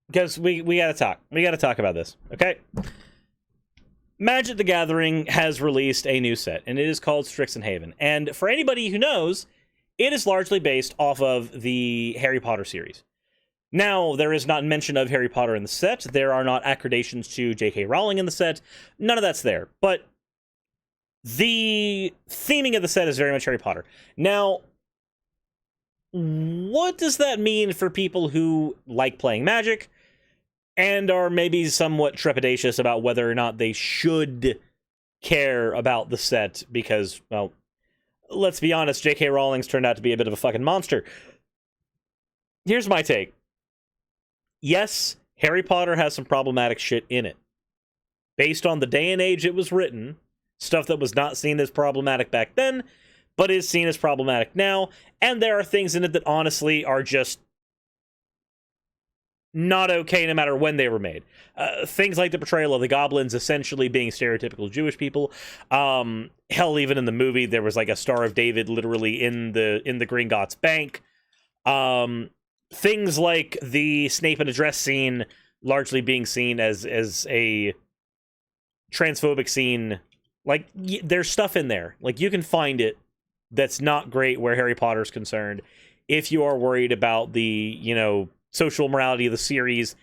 Because we gotta talk. We gotta talk about this, okay? Magic the Gathering has released a new set, and it is called Strixhaven. And for anybody who knows, it is largely based off of the Harry Potter series. Now, there is not mention of Harry Potter in the set. There are not accreditations to J.K. Rowling in the set. None of that's there. But the theming of the set is very much Harry Potter. Now, what does that mean for people who like playing Magic and are maybe somewhat trepidatious about whether or not they should care about the set because, well, let's be honest, J.K. Rowling's turned out to be a bit of a fucking monster. Here's my take. Yes, Harry Potter has some problematic shit in it. Based on the day and age it was written, stuff that was not seen as problematic back then, but is seen as problematic now, and there are things in it that honestly are just not okay no matter when they were made. Things like the portrayal of the goblins essentially being stereotypical Jewish people. Hell, even in the movie, there was like a Star of David literally in the Gringotts Bank. Things like the Snape in a dress scene largely being seen as a transphobic scene. Like, there's stuff in there. Like, you can find it that's not great where Harry Potter's concerned. If you are worried about the, social morality of the series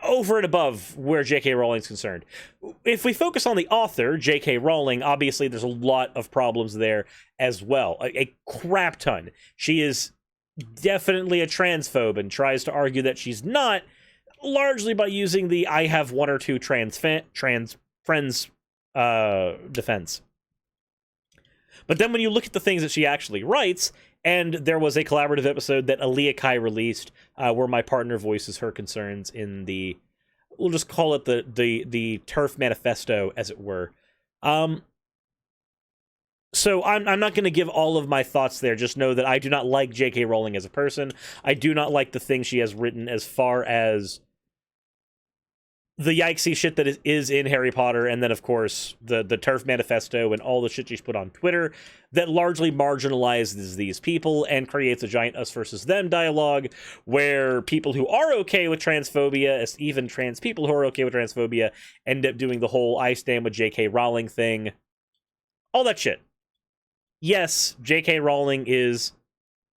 over and above where J.K. Rowling's concerned. If we focus on the author, J.K. Rowling, obviously there's a lot of problems there as well. A crap ton. She is definitely a transphobe and tries to argue that she's not, largely by using the I have one or two trans friends defense. But then when you look at the things that she actually writes, and there was a collaborative episode that Aaliyah Kai released where my partner voices her concerns in the, we'll just call it the TERF manifesto, as it were. So I'm not going to give all of my thoughts there. Just know that I do not like J.K. Rowling as a person. I do not like the things she has written as far as the yikesy shit that is in Harry Potter, and then, of course, the TERF manifesto and all the shit she's put on Twitter that largely marginalizes these people and creates a giant us versus them dialogue where people who are okay with transphobia, even trans people who are okay with transphobia, end up doing the whole I stand with J.K. Rowling thing. All that shit. Yes, J.K. Rowling is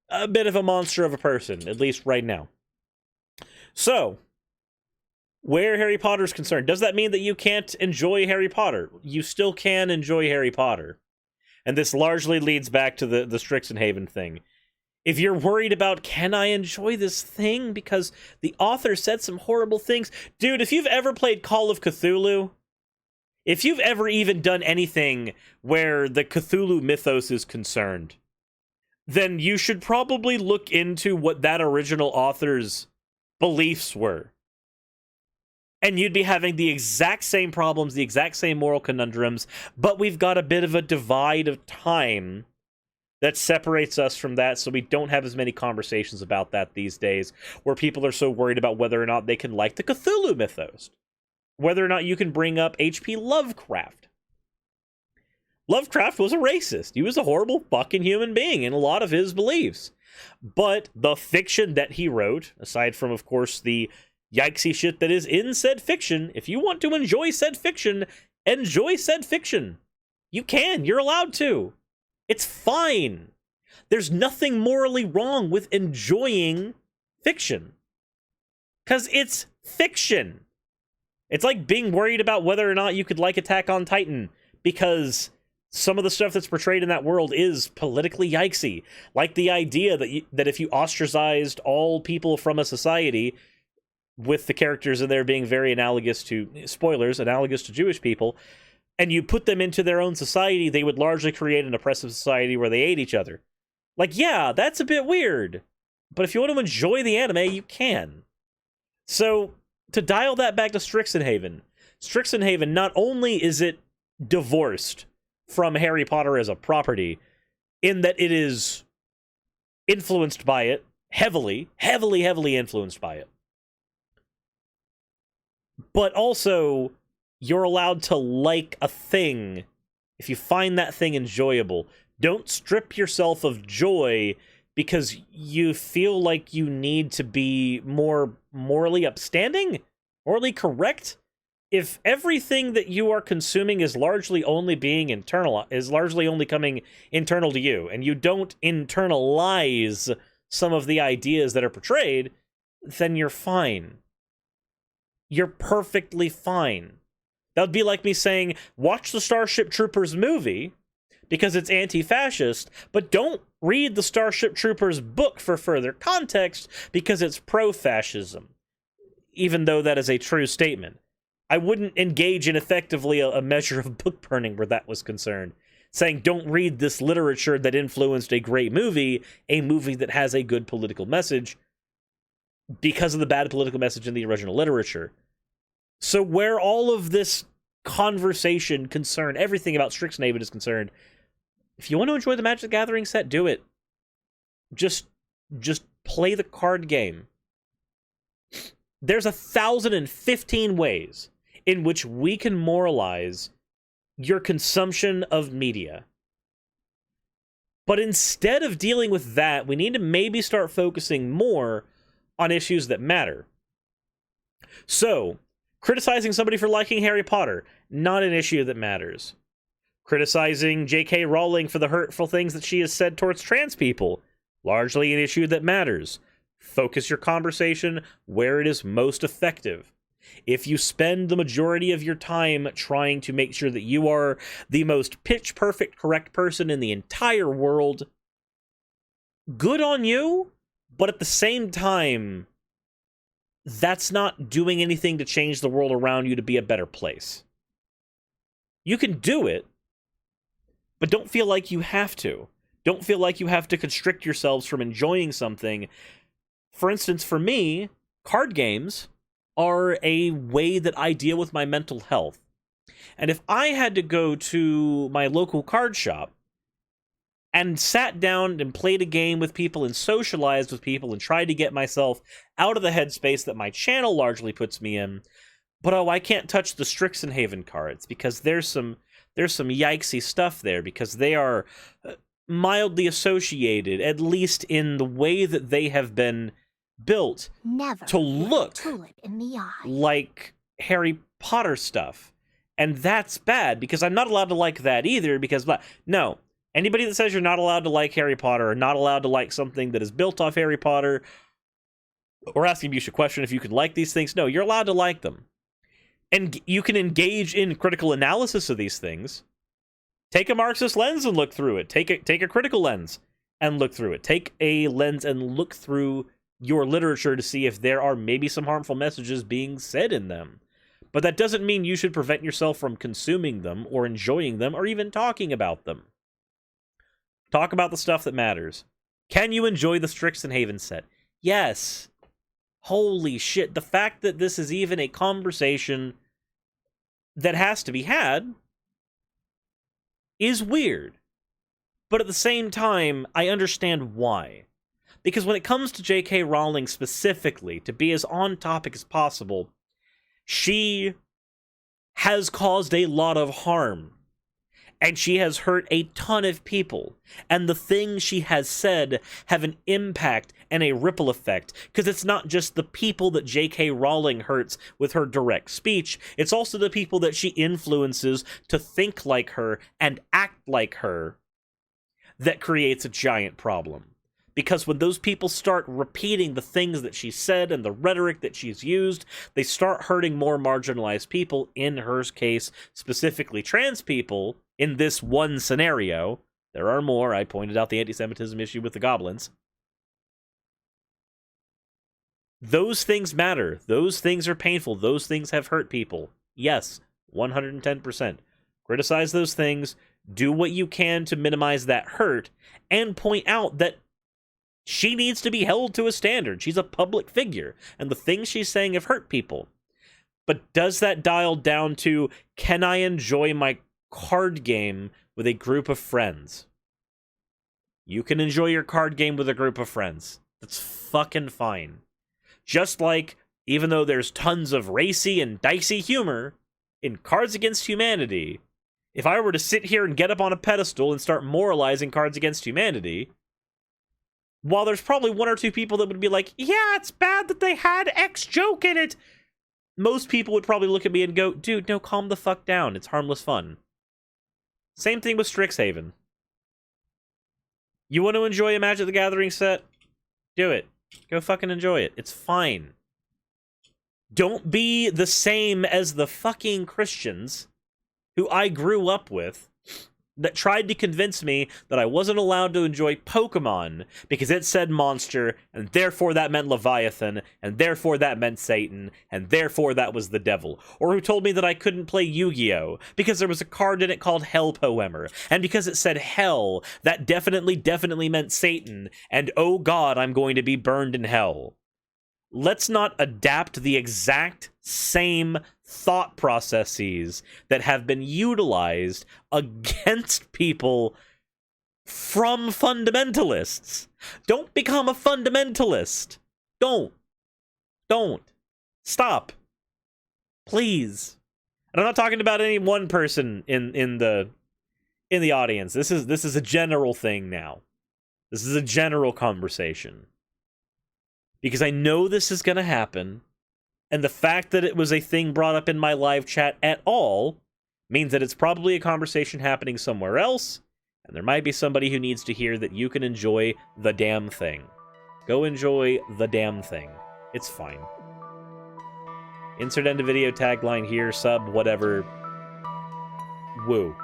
a bit of a monster of a person, at least right now. So, where Harry Potter is concerned, does that mean that you can't enjoy Harry Potter? You still can enjoy Harry Potter. And this largely leads back to the Strixhaven thing. If you're worried about, can I enjoy this thing because the author said some horrible things? Dude, if you've ever played Call of Cthulhu, if you've ever even done anything where the Cthulhu mythos is concerned, then you should probably look into what that original author's beliefs were. And you'd be having the exact same problems, the exact same moral conundrums, but we've got a bit of a divide of time that separates us from that, so we don't have as many conversations about that these days, where people are so worried about whether or not they can like the Cthulhu mythos. Whether or not you can bring up H.P. Lovecraft. Lovecraft was a racist. He was a horrible fucking human being in a lot of his beliefs. But the fiction that he wrote, aside from, of course, the yikesy shit that is in said fiction, if you want to enjoy said fiction, enjoy said fiction. You can. You're allowed to. It's fine. There's nothing morally wrong with enjoying fiction. Because it's fiction. It's like being worried about whether or not you could like Attack on Titan, because some of the stuff that's portrayed in that world is politically yikesy. Like the idea that if you ostracized all people from a society, with the characters in there being very analogous to, spoilers, analogous to Jewish people, and you put them into their own society, they would largely create an oppressive society where they ate each other. Like, yeah, that's a bit weird. But if you want to enjoy the anime, you can. So, to dial that back to Strixhaven, not only is it divorced from Harry Potter as a property, in that it is influenced by it, heavily influenced by it, but also you're allowed to like a thing if you find that thing enjoyable. Don't strip yourself of joy because you feel like you need to be more morally upstanding, morally correct. If everything that you are consuming is largely only being internal, is largely only coming internal to you, and you don't internalize some of the ideas that are portrayed, then you're fine. You're perfectly fine. That would be like me saying, watch the Starship Troopers movie because it's anti-fascist, but don't read the Starship Troopers book for further context because it's pro-fascism, even though that is a true statement. I wouldn't engage in effectively a measure of book burning where that was concerned. Saying, don't read this literature that influenced a great movie, a movie that has a good political message, because of the bad political message in the original literature. So where all of this conversation concerned, everything about Strixhaven is concerned, if you want to enjoy the Magic the Gathering set, do it. Just play the card game. There's 1,015 ways in which we can moralize your consumption of media. But instead of dealing with that, we need to maybe start focusing more on issues that matter. So, criticizing somebody for liking Harry Potter, not an issue that matters. Criticizing J.K. Rowling for the hurtful things that she has said towards trans people, largely an issue that matters. Focus your conversation where it is most effective. If you spend the majority of your time trying to make sure that you are the most pitch-perfect correct person in the entire world, good on you, but at the same time, that's not doing anything to change the world around you to be a better place. You can do it, but don't feel like you have to. Don't feel like you have to constrict yourselves from enjoying something. For instance, for me, card games are a way that I deal with my mental health. And if I had to go to my local card shop and sat down and played a game with people and socialized with people and tried to get myself out of the headspace that my channel largely puts me in, but I can't touch the Strixhaven cards because there's some yikesy stuff there because they are mildly associated, at least in the way that they have been built, Never to look in the eye. like Harry Potter stuff. And that's bad, because I'm not allowed to like that either, because, no, anybody that says you're not allowed to like Harry Potter or not allowed to like something that is built off Harry Potter, or asking you should question if you can like these things, no, you're allowed to like them. And you can engage in critical analysis of these things. Take a Marxist lens and look through it. Take a critical lens and look through it. Take a lens and look through your literature to see if there are maybe some harmful messages being said in them. But that doesn't mean you should prevent yourself from consuming them or enjoying them or even talking about them. Talk about the stuff that matters. Can you enjoy the Strixhaven set? Yes. Holy shit. The fact that this is even a conversation that has to be had is weird. But at the same time, I understand why. Because when it comes to J.K. Rowling specifically, to be as on topic as possible, she has caused a lot of harm. And she has hurt a ton of people. And the things she has said have an impact and a ripple effect. Because it's not just the people that J.K. Rowling hurts with her direct speech. It's also the people that she influences to think like her and act like her that creates a giant problem. Because when those people start repeating the things that she said and the rhetoric that she's used, they start hurting more marginalized people, in her case, specifically trans people, in this one scenario. There are more. I pointed out the anti-Semitism issue with the goblins. Those things matter. Those things are painful. Those things have hurt people. Yes, 110%. Criticize those things. Do what you can to minimize that hurt, and point out that she needs to be held to a standard. She's a public figure, and the things she's saying have hurt people. But does that dial down to, can I enjoy my card game with a group of friends? You can enjoy your card game with a group of friends. That's fucking fine. Just like, even though there's tons of racy and dicey humor in Cards Against Humanity, if I were to sit here and get up on a pedestal and start moralizing Cards Against Humanity, while there's probably one or two people that would be like, yeah, it's bad that they had X joke in it, most people would probably look at me and go, dude, no, calm the fuck down. It's harmless fun. Same thing with Strixhaven. You want to enjoy a Magic the Gathering set? Do it. Go fucking enjoy it. It's fine. Don't be the same as the fucking Christians who I grew up with that tried to convince me that I wasn't allowed to enjoy Pokemon because it said monster, and therefore that meant Leviathan, and therefore that meant Satan, and therefore that was the devil. Or who told me that I couldn't play Yu-Gi-Oh! Because there was a card in it called Hell Poemer, and because it said hell, that definitely meant Satan, and oh god, I'm going to be burned in hell. Let's not adapt the exact same thought processes that have been utilized against people from fundamentalists. Don't become a fundamentalist. Don't. Stop. Please. And I'm not talking about any one person in the audience. This is a general thing now. This is a general conversation. Because I know this is going to happen, and the fact that it was a thing brought up in my live chat at all means that it's probably a conversation happening somewhere else, and there might be somebody who needs to hear that you can enjoy the damn thing. Go enjoy the damn thing. It's fine. Insert end of video tagline here, sub, whatever. Woo.